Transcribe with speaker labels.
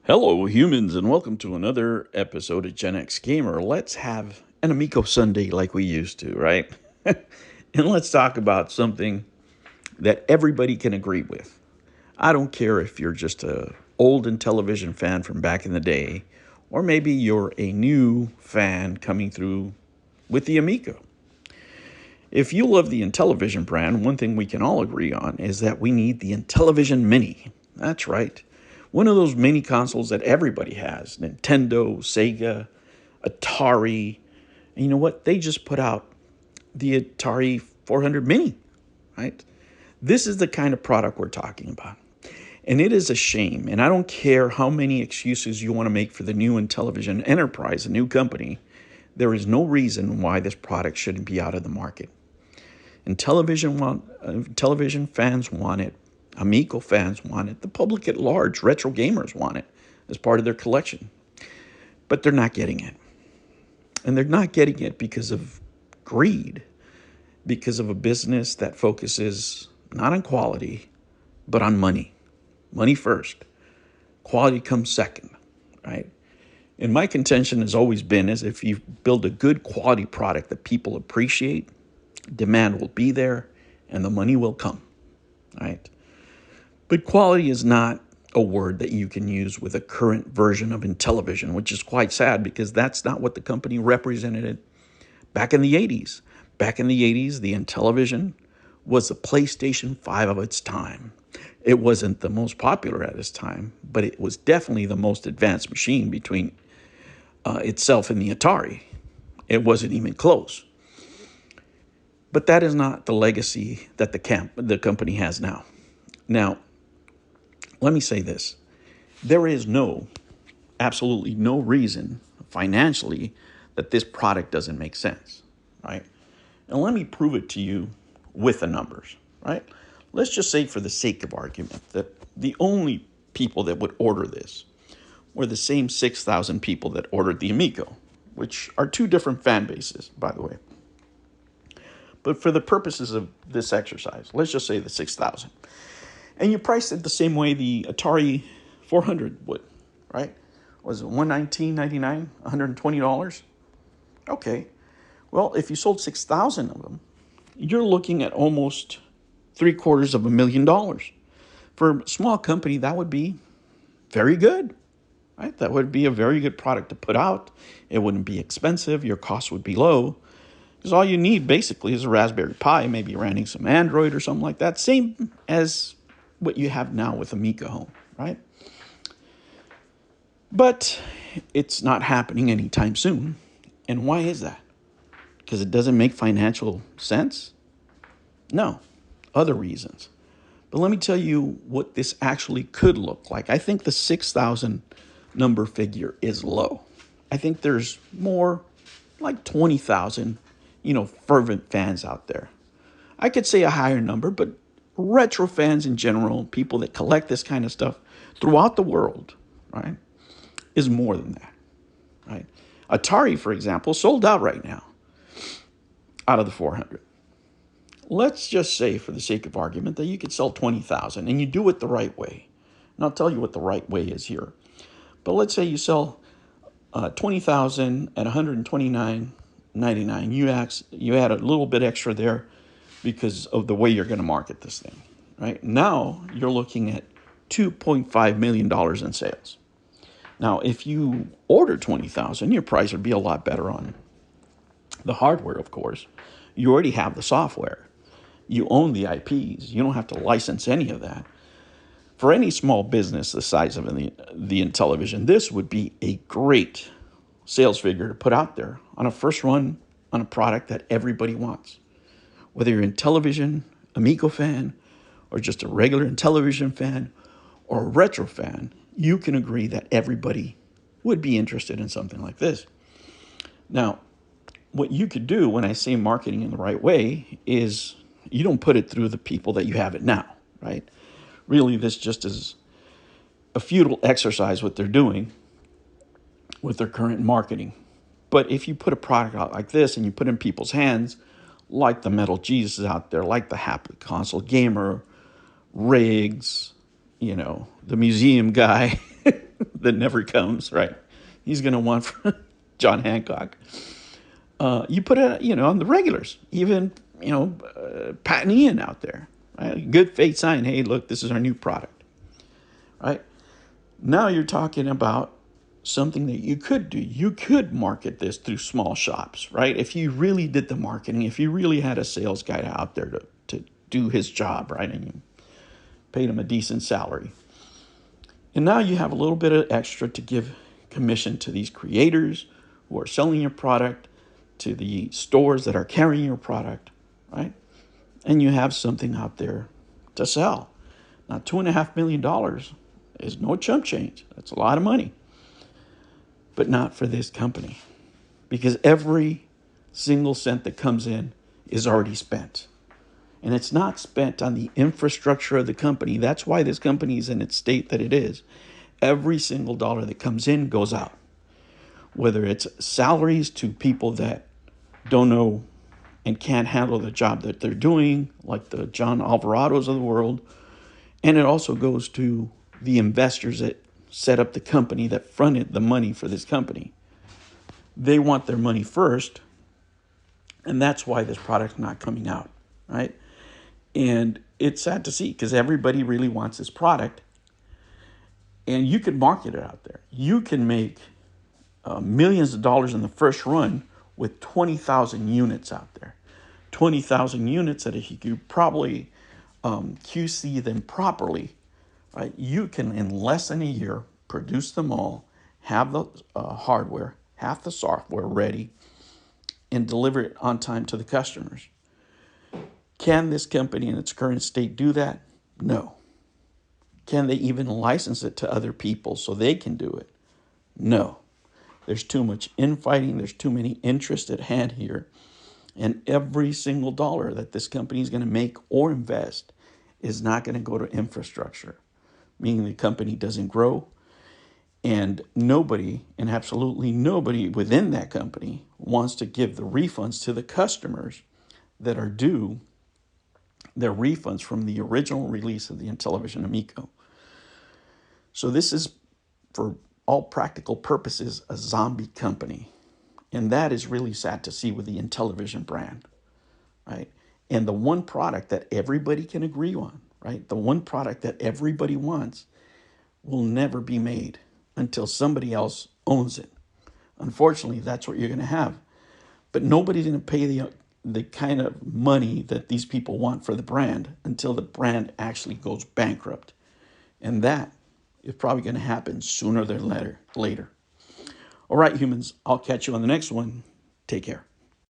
Speaker 1: Hello, humans, and welcome to another episode of Gen X Gamer. Let's have an Amico Sunday like we used to, right? And let's talk about something that everybody can agree with. I don't care if you're just a old Intellivision fan from back in the day, or maybe you're a new fan coming through with the Amico. If you love the Intellivision brand, one thing we can all agree on is that we need the Intellivision Mini. That's right. One of those mini consoles that everybody has. Nintendo, Sega, Atari. And you know what? They just put out the Atari 400 Mini, right? This is the kind of product we're talking about. And it is a shame. And I don't care how many excuses you want to make for the new Intellivision enterprise, a new company. There is no reason why this product shouldn't be out of the market. And television fans want it. Amico fans want it. The public at large, retro gamers want it as part of their collection. But they're not getting it. And they're not getting it because of greed, because of a business that focuses not on quality, but on money. Money first. Quality comes second, right? And my contention has always been is if you build a good quality product that people appreciate, demand will be there and the money will come, right? But quality is not a word that you can use with a current version of Intellivision, which is quite sad because that's not what the company represented back in the 80s. Back in the 80s, the Intellivision was the PlayStation 5 of its time. It wasn't the most popular at its time, but it was definitely the most advanced machine between itself and the Atari. It wasn't even close. But that is not the legacy that the company has now. Now, let me say this. There is absolutely no reason financially that this product doesn't make sense, right? And let me prove it to you with the numbers, right? Let's just say for the sake of argument that the only people that would order this were the same 6,000 people that ordered the Amico, which are two different fan bases, by the way. But for the purposes of this exercise, let's just say the 6,000. And you priced it the same way the Atari 400 would, right? Was it $119.99, $120? Okay. Well, if you sold 6,000 of them, you're looking at almost $750,000. For a small company, that would be very good, right? That would be a very good product to put out. It wouldn't be expensive. Your cost would be low. Because all you need basically is a Raspberry Pi, maybe running some Android or something like that. Same as what you have now with Amiga Home, right? But it's not happening anytime soon. And why is that? Because it doesn't make financial sense? No, other reasons. But let me tell you what this actually could look like. I think the 6,000 number figure is low. I think there's more like 20,000 fervent fans out there. I could say a higher number, but retro fans in general, people that collect this kind of stuff throughout the world, right, is more than that, right? Atari, for example, sold out right now out of the 400. Let's just say, for the sake of argument, that you could sell 20,000 and you do it the right way. And I'll tell you what the right way is here. But let's say you sell 20,000 at $129.99. You add a little bit extra there because of the way you're going to market this thing, right? Now you're looking at $2.5 million in sales. Now, if you order 20,000, your price would be a lot better on the hardware, of course. You already have the software. You own the IPs. You don't have to license any of that. For any small business the size of the Intellivision, this would be a great sales figure to put out there on a first run on a product that everybody wants. Whether you're an Intellivision, Amico fan, or just a regular Intellivision fan, or a retro fan, you can agree that everybody would be interested in something like this. Now, what you could do when I say marketing in the right way is you don't put it through the people that you have it now, right? Really, this just is a futile exercise what they're doing with their current marketing. But if you put a product out like this and you put it in people's hands, like the Metal Jesus out there, like the Happy Console Gamer, Riggs, the museum guy, that never comes, right? He's going to want John Hancock. You put it, on the regulars, even, Pat and Ian out there, right? Good faith sign. Hey, look, this is our new product, right? Now you're talking about something that you could do. You could market this through small shops, right? If you really did the marketing, if you really had a sales guy out there to do his job, right? And you paid him a decent salary. And now you have a little bit of extra to give commission to these creators who are selling your product, to the stores that are carrying your product, right? And you have something out there to sell. Now, $2.5 million is no chump change. That's a lot of money. But not for this company. Because every single cent that comes in is already spent. And it's not spent on the infrastructure of the company. That's why this company is in its state that it is. Every single dollar that comes in goes out. Whether it's salaries to people that don't know and can't handle the job that they're doing, like the John Alvarados of the world. And it also goes to the investors that set up the company, that fronted the money for this company. They want their money first, and that's why this product's not coming out, right? And it's sad to see because everybody really wants this product, and you can market it out there. You can make millions of dollars in the first run with 20,000 units out there. 20,000 units that if you could probably QC them properly, right, you can, in less than a year, produce them all, have the hardware, have the software ready, and deliver it on time to the customers. Can this company in its current state do that? No. Can they even license it to other people so they can do it? No. There's too much infighting. There's too many interests at hand here. And every single dollar that this company is going to make or invest is not going to go to infrastructure, meaning the company doesn't grow. And nobody, and absolutely nobody within that company, wants to give the refunds to the customers that are due their refunds from the original release of the Intellivision Amico. So this is, for all practical purposes, a zombie company. And that is really sad to see with the Intellivision brand, right? And the one product that everybody can agree on, right? The one product that everybody wants will never be made until somebody else owns it. Unfortunately, that's what you're going to have. But nobody's going to pay the kind of money that these people want for the brand until the brand actually goes bankrupt. And that is probably going to happen sooner than later. All right, humans, I'll catch you on the next one. Take care.